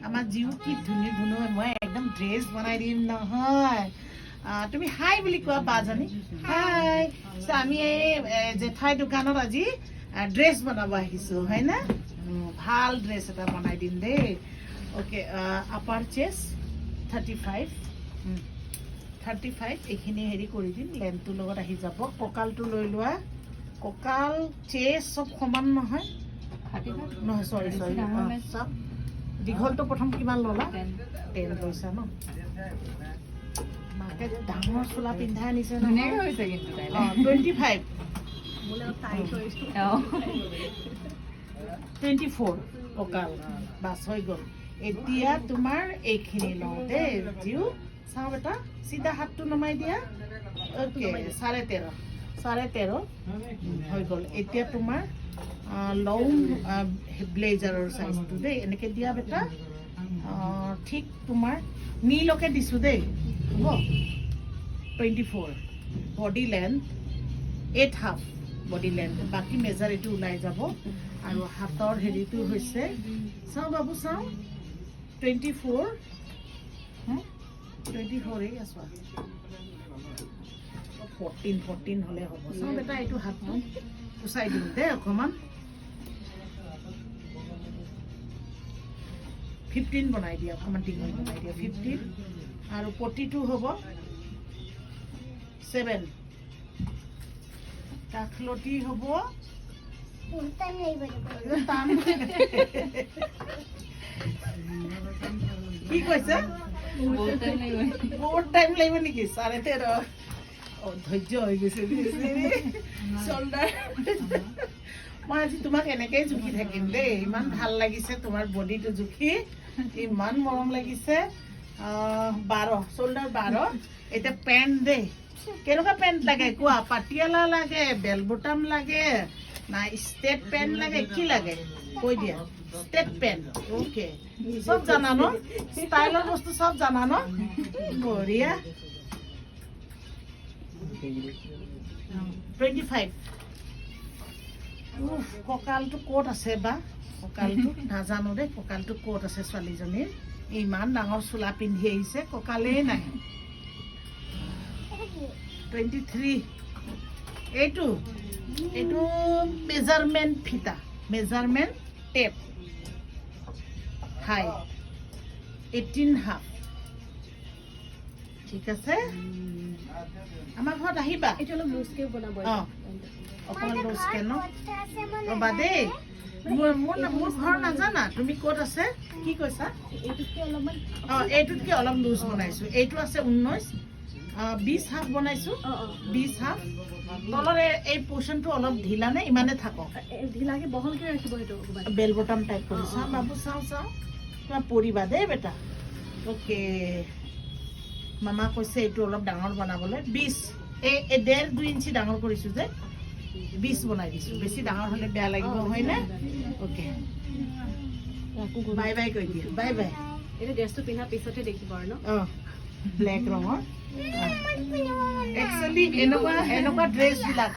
আমাৰ জিউ কি ধুনীয়া ধুনীয়া মই একদম ড্ৰেছ বনাই দিম নহয় তুমি হাই বুলি কোৱা বাজনী হাই আমি এই জেঠাই দোকানত আজি ড্ৰেছ বনাব আহিছোঁ হয় না ভাল ড্ৰেছ এটা বনাই দিম দেই ওকে আপাৰ চেষ্ট 35 এইখিনি হেৰি কৰি দিম লেন্থটোৰ লগত আহি যাব কঁকালটো লৈ লোৱা কঁকাল চেষ্ট চব সমান নহয় নহয় চৰি চব দীঘলটো প্ৰথম কিমান ল'লা 10 লৈছা ন মাকে ডাঙৰ চোলা পিন্ধাই আনিছে নহয় 25 24 কঁকাল বাছ হৈ গ'ল এতিয়া তোমাৰ এইখিনি লওঁ দেই জিউ চাওঁ বেটা চিধা হাতটো নমাই দিয়া অ'কে 13.5 হৈ গ'ল এতিয়া তোমাৰ লং ব্লেজাৰৰ চাইজটো দেই এনেকৈ দিয়া বেটা ঠিক তোমাৰ নীলকে দিছোঁ দেই হ'ব 24 বডি লেন্থ 8.5 বডি লেন্থ বাকী মেজাৰ এইটো ওলাই যাব আৰু হাতৰ হেৰিটো হৈছে চাওঁ বাবু চাওঁ 24 এই আছো 14 হ'লে হ'ব চাওঁ বেটা এইটো হাতটো পুচাই দিম দেই অকণমান 15 বনাই দিয়া অকণমান দীঘল বনাই দিয়া 15 আৰু পটিটো হ'ব 7 কাখলতি হ'ব কি কৈছে বহুত টাইম লাগিব নেকি 13.5 ধৈৰ্য হৈ গৈছে চল্ডাৰ মই আজি তোমাক এনেকেই জুখি থাকিম দেই ইমান ভাল লাগিছে তোমাৰ বডিটো জুখি ইমান মৰম লাগিছে 12 চল্ডাৰ 12 এতিয়া পেণ্ট দেই কেনেকুৱা পেণ্ট লাগে কোৱা পাটিয়ালা লাগে বেল বুটাম লাগে না ষ্টেট পেণ্ট লাগে কি লাগে কৈ দিয়া ষ্টেট পেণ্ট ওকে সব জানা ন ষ্টাইলৰ বস্তু সব জানা ন বঢ়িয়া 25 কঁকালটো ক'ত আছে বা কঁকালটো নাজানো দেই কঁকালটো ক'ত আছে ছোৱালীজনীৰ ইমান ডাঙৰ চোলা পিন্ধি আহিছে কঁকালেই নাই 23 এইটো মেজাৰমেণ্ট ফিটা মেজাৰমেণ্ট টেপ হাই 18.5 ঠিক আছে আমাৰ ঘৰত আহিবা এইটো অলপ লুজকে বনাব অকণমান লুজকে ন ৰ'বা দেই মোৰ ঘৰ নাজানা তুমি ক'ত আছে কি কৈছা এইটোতকে অলপ লুজ বনাইছোঁ এইটো আছে 19 20 হাফ বনাইছোঁ 20 হাফ তলৰ এই পোৰ্চনটো অলপ ঢিলা নে ইমানে থাকক ঢিলাকে বহলকে ৰাখিব সেইটো বেল বটাম টাইপ কৰি চাওঁ বাবু চাওঁ তোমাৰ পৰিবা দেই বেটা অ'কে মামা কৈছে এইটো অলপ ডাঙৰ বনাবলৈ 20 এই 1.5-2 ইঞ্চি ডাঙৰ কৰিছোঁ যে 20 বনাই দিছোঁ বেছি ডাঙৰ হ'লে বেয়া লাগিব হয়নে অ'কে বাই বাই কৈ দিয়া বাই বাই এইটো ড্ৰেছটো পিন্ধা পিছতে দেখিব আৰু ন ব্লেক ৰঙৰ একচুৱেলি এনেকুৱা ড্ৰেছবিলাক